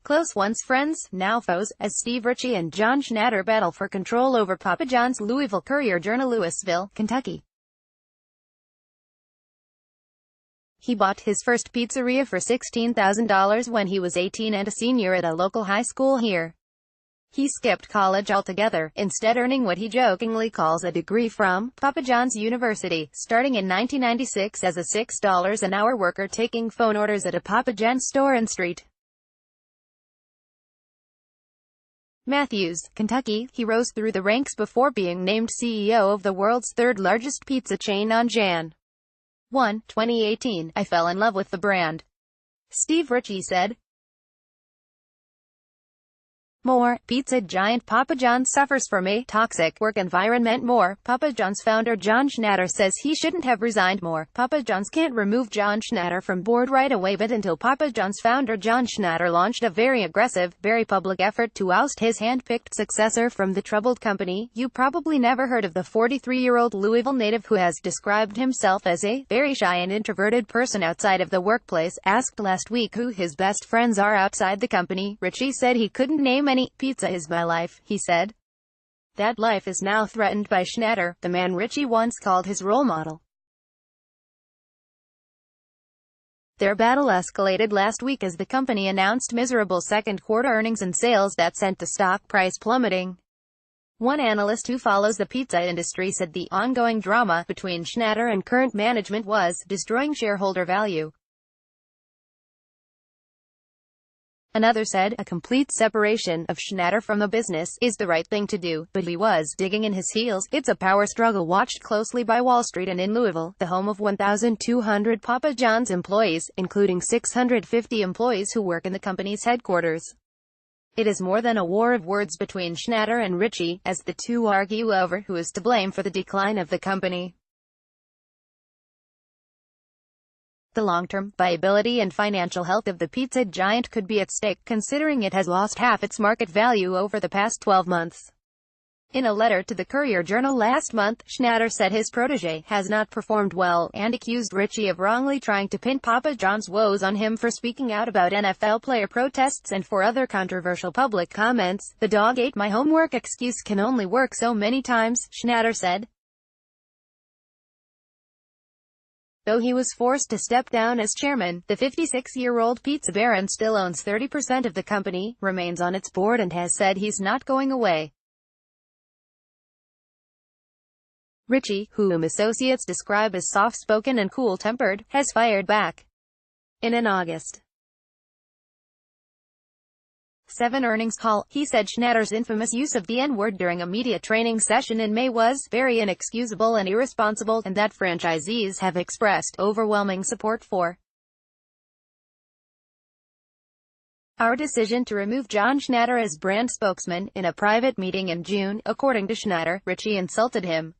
Close once friends, now foes, as Steve Ritchie and John Schnatter battle for control over Papa John's. Louisville Courier-Journal. Louisville, Kentucky. He bought his first pizzeria for $16,000 when he was 18 and a senior at a local high school here. He skipped college altogether, instead earning what he jokingly calls a degree from Papa John's University, starting in 1996 as a $6 an hour worker taking phone orders at a Papa John's store in St. Matthews, Kentucky. He rose through the ranks before being named CEO of the world's third-largest pizza chain on Jan. 1, 2018. I fell in love with the brand, Steve Ritchie said. More, pizza giant Papa John's suffers from a toxic work environment. More, Papa John's founder John Schnatter says he shouldn't have resigned. More, Papa John's can't remove John Schnatter from board right away, but until Papa John's founder John Schnatter launched a very aggressive, very public effort to oust his hand-picked successor from the troubled company. You probably never heard of the 43-year-old Louisville native who has described himself as a very shy and introverted person outside of the workplace. Asked last week who his best friends are outside the company, Ritchie said he couldn't name any. Pizza is my life, he said. That life is now threatened by Schnatter, the man Ritchie once called his role model. Their battle escalated last week as the company announced miserable second-quarter earnings and sales that sent the stock price plummeting. One analyst who follows the pizza industry said the ongoing drama between Schnatter and current management was destroying shareholder value. Another said, a complete separation of Schnatter from the business is the right thing to do, but he was digging in his heels. It's a power struggle watched closely by Wall Street and in Louisville, the home of 1,200 Papa John's employees, including 650 employees who work in the company's headquarters. It is more than a war of words between Schnatter and Ritchie, as the two argue over who is to blame for the decline of the company. The long-term viability and financial health of the pizza giant could be at stake, considering it has lost half its market value over the past 12 months. In a letter to the Courier-Journal last month, Schnatter said his protege has not performed well, and accused Ritchie of wrongly trying to pin Papa John's woes on him for speaking out about NFL player protests and for other controversial public comments. The dog ate my homework excuse can only work so many times, Schnatter said. Though he was forced to step down as chairman, the 56-year-old pizza baron still owns 30% of the company, remains on its board and has said he's not going away. Ritchie, whom associates describe as soft-spoken and cool-tempered, has fired back. In an August 7 earnings call, he said Schnatter's infamous use of the N-word during a media training session in May was very inexcusable and irresponsible, and that franchisees have expressed overwhelming support for our decision to remove John Schnatter as brand spokesman. In a private meeting in June, according to Schnatter, Ritchie insulted him.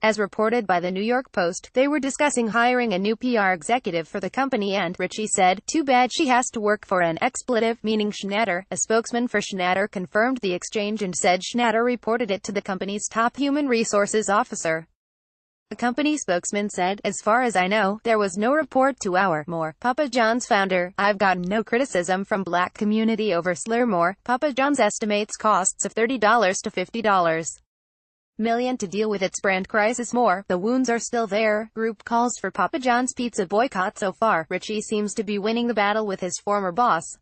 As reported by the New York Post, they were discussing hiring a new PR executive for the company and, Ritchie said, too bad she has to work for an expletive, meaning Schnatter. A spokesman for Schnatter confirmed the exchange and said Schnatter reported it to the company's top human resources officer. The company spokesman said, as far as I know, there was no report to our More, Papa John's founder. I've gotten no criticism from black community over slur. More, Papa John's estimates costs of $30 to $50 million to deal with its brand crisis. More, the wounds are still there. Group calls for Papa John's pizza boycott. So far, Ritchie seems to be winning the battle with his former boss.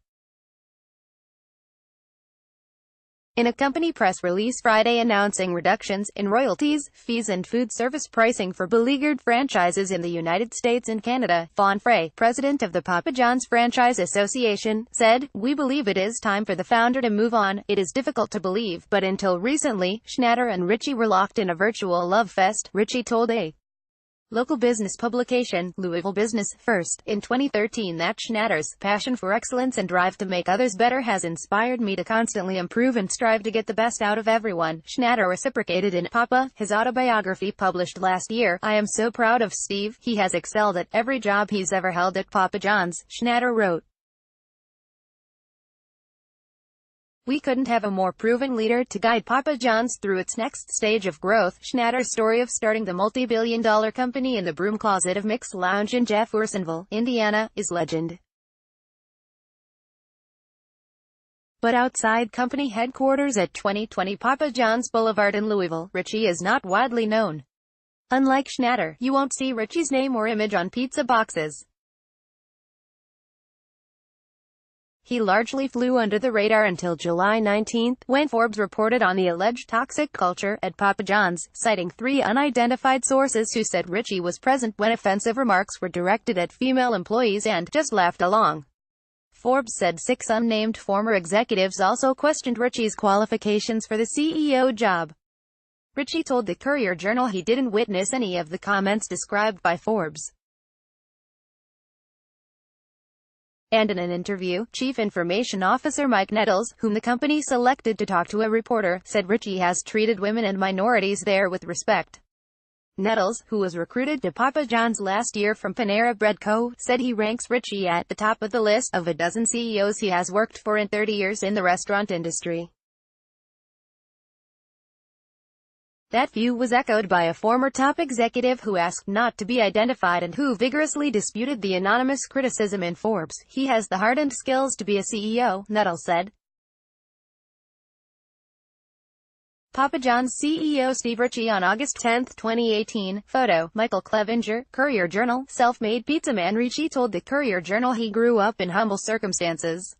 In a company press release Friday announcing reductions in royalties, fees and food service pricing for beleaguered franchises in the United States and Canada, Fawn Frey, president of the Papa John's Franchise Association, said, "We believe it is time for the founder to move on. It is difficult to believe, but until recently, Schnatter and Ritchie were locked in a virtual love fest," Ritchie told a local business publication, Louisville Business First, in 2013 that Schnatter's passion for excellence and drive to make others better has inspired me to constantly improve and strive to get the best out of everyone. Schnatter reciprocated in Papa, his autobiography published last year. I am so proud of Steve. He has excelled at every job he's ever held at Papa John's, Schnatter wrote. We couldn't have a more proven leader to guide Papa John's through its next stage of growth. Schnatter's story of starting the multi-billion-dollar company in the broom closet of Mick's Lounge in Jeffersonville, Indiana, is legend. But outside company headquarters at 2020 Papa John's Boulevard in Louisville, Ritchie is not widely known. Unlike Schnatter, you won't see Ritchie's name or image on pizza boxes. He largely flew under the radar until July 19, when Forbes reported on the alleged toxic culture at Papa John's, citing 3 unidentified sources who said Ritchie was present when offensive remarks were directed at female employees and just laughed along. Forbes said 6 unnamed former executives also questioned Ritchie's qualifications for the CEO job. Ritchie told the Courier-Journal he didn't witness any of the comments described by Forbes. And in an interview, Chief Information Officer Mike Nettles, whom the company selected to talk to a reporter, said Ritchie has treated women and minorities there with respect. Nettles, who was recruited to Papa John's last year from Panera Bread Co., said he ranks Ritchie at the top of the list of a dozen CEOs he has worked for in 30 years in the restaurant industry. That view was echoed by a former top executive who asked not to be identified and who vigorously disputed the anonymous criticism in Forbes. He has the heart and skills to be a CEO, Nettles said. Papa John's CEO Steve Ritchie on August 10, 2018. Photo, Michael Clevenger, Courier-Journal. Self-made pizza man Ritchie told the Courier-Journal he grew up in humble circumstances.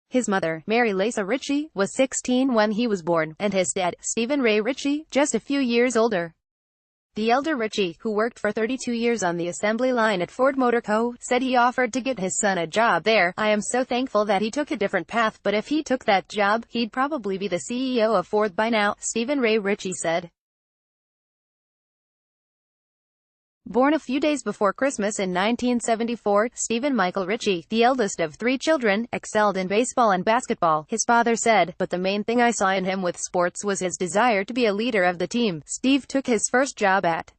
His mother, Mary Lisa Ritchie, was 16 when he was born, and his dad, Stephen Ray Ritchie, just a few years older. The elder Ritchie, who worked for 32 years on the assembly line at Ford Motor Co., said he offered to get his son a job there. I am so thankful that he took a different path, but if he took that job, he'd probably be the CEO of Ford by now, Stephen Ray Ritchie said. Born a few days before Christmas in 1974, Stephen Michael Ritchie, the eldest of 3 children, excelled in baseball and basketball, his father said, but the main thing I saw in him with sports was his desire to be a leader of the team. Steve took his first job at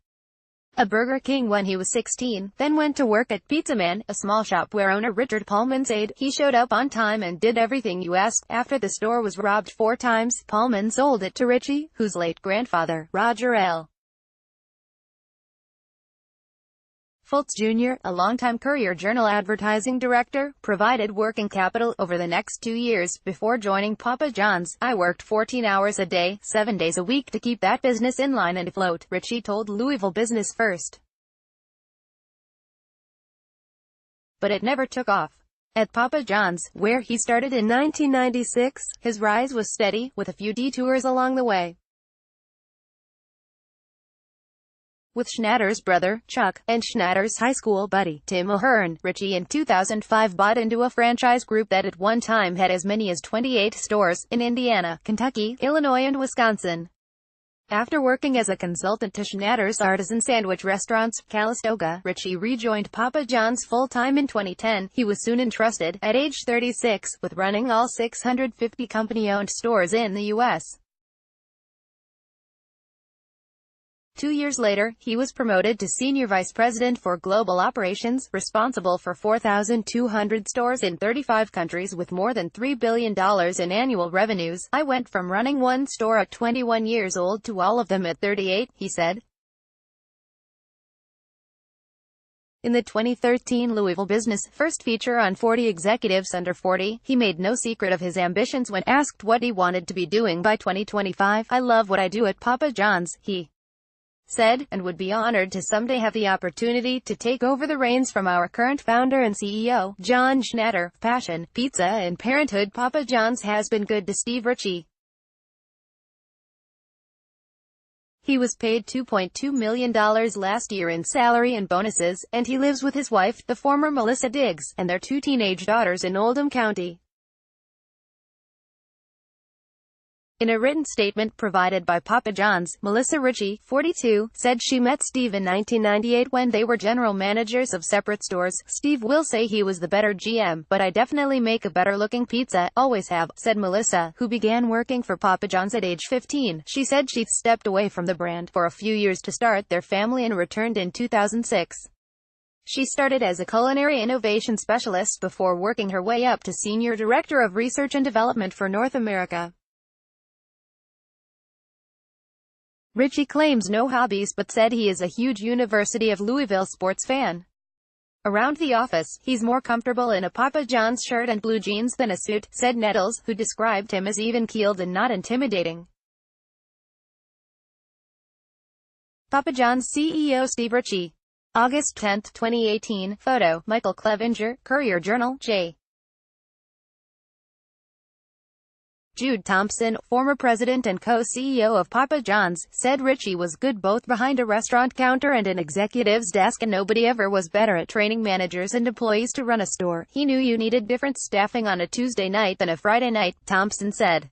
a Burger King when he was 16, then went to work at Pizza Man, a small shop where owner Richard Pullman said he showed up on time and did everything you asked. After the store was robbed 4 times, Pullman sold it to Ritchie, whose late grandfather, Roger L. Fultz Jr., a longtime Courier-Journal advertising director, provided working capital over the next 2 years before joining Papa John's. I worked 14 hours a day, 7 days a week to keep that business in line and afloat, Ritchie told Louisville Business First. But it never took off. At Papa John's, where he started in 1996, his rise was steady, with a few detours along the way. With Schnatter's brother, Chuck, and Schnatter's high school buddy, Tim O'Hearn, Ritchie in 2005 bought into a franchise group that at one time had as many as 28 stores, in Indiana, Kentucky, Illinois and Wisconsin. After working as a consultant to Schnatter's artisan sandwich restaurants, Calistoga, Ritchie rejoined Papa John's full-time in 2010. He was soon entrusted, at age 36, with running all 650 company-owned stores in the U.S. 2 years later, he was promoted to Senior Vice President for Global Operations, responsible for 4,200 stores in 35 countries with more than $3 billion in annual revenues. I went from running one store at 21 years old to all of them at 38, he said. In the 2013 Louisville Business First feature on 40 executives under 40, he made no secret of his ambitions when asked what he wanted to be doing by 2025. I love what I do at Papa John's, he said, and would be honored to someday have the opportunity to take over the reins from our current founder and CEO, John Schnatter. Passion, pizza and parenthood. Papa John's has been good to Steve Ritchie. He was paid $2.2 million last year in salary and bonuses, and he lives with his wife, the former Melissa Diggs, and their 2 teenage daughters in Oldham County. In a written statement provided by Papa John's, Melissa Ritchie, 42, said she met Steve in 1998 when they were general managers of separate stores. Steve will say he was the better GM, but I definitely make a better-looking pizza, always have, said Melissa, who began working for Papa John's at age 15. She said she stepped away from the brand for a few years to start their family and returned in 2006. She started as a culinary innovation specialist before working her way up to Senior Director of Research and Development for North America. Ritchie claims no hobbies but said he is a huge University of Louisville sports fan. Around the office, he's more comfortable in a Papa John's shirt and blue jeans than a suit, said Nettles, who described him as even-keeled and not intimidating. Papa John's CEO Steve Ritchie. August 10, 2018. Photo, Michael Clevenger, Courier-Journal, J. Jude Thompson, former president and co-CEO of Papa John's, said Ritchie was good both behind a restaurant counter and an executive's desk, and nobody ever was better at training managers and employees to run a store. He knew you needed different staffing on a Tuesday night than a Friday night, Thompson said.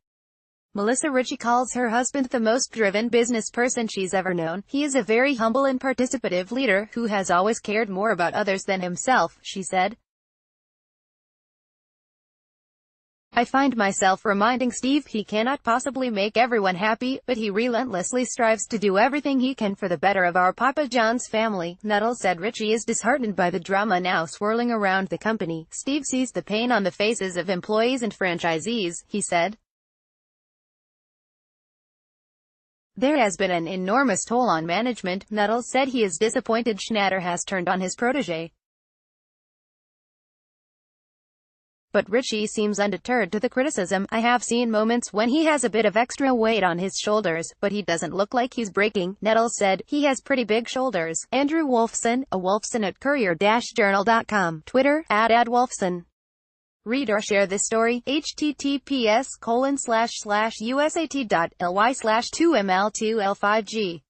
Melissa Ritchie calls her husband the most driven business person she's ever known. He is a very humble and participative leader, who has always cared more about others than himself, she said. I find myself reminding Steve he cannot possibly make everyone happy, but he relentlessly strives to do everything he can for the better of our Papa John's family. Nettles said Ritchie is disheartened by the drama now swirling around the company. Steve sees the pain on the faces of employees and franchisees, he said. There has been an enormous toll on management. Nettles said he is disappointed Schnatter has turned on his protege. But Ritchie seems undeterred to the criticism. I have seen moments when he has a bit of extra weight on his shoulders, but he doesn't look like he's breaking. Nettles said, he has pretty big shoulders. Andrew Wolfson, a Wolfson at Courier-Journal.com. Twitter, @AdWolfson. Read or share this story. https://usat.ly/2ml2l5g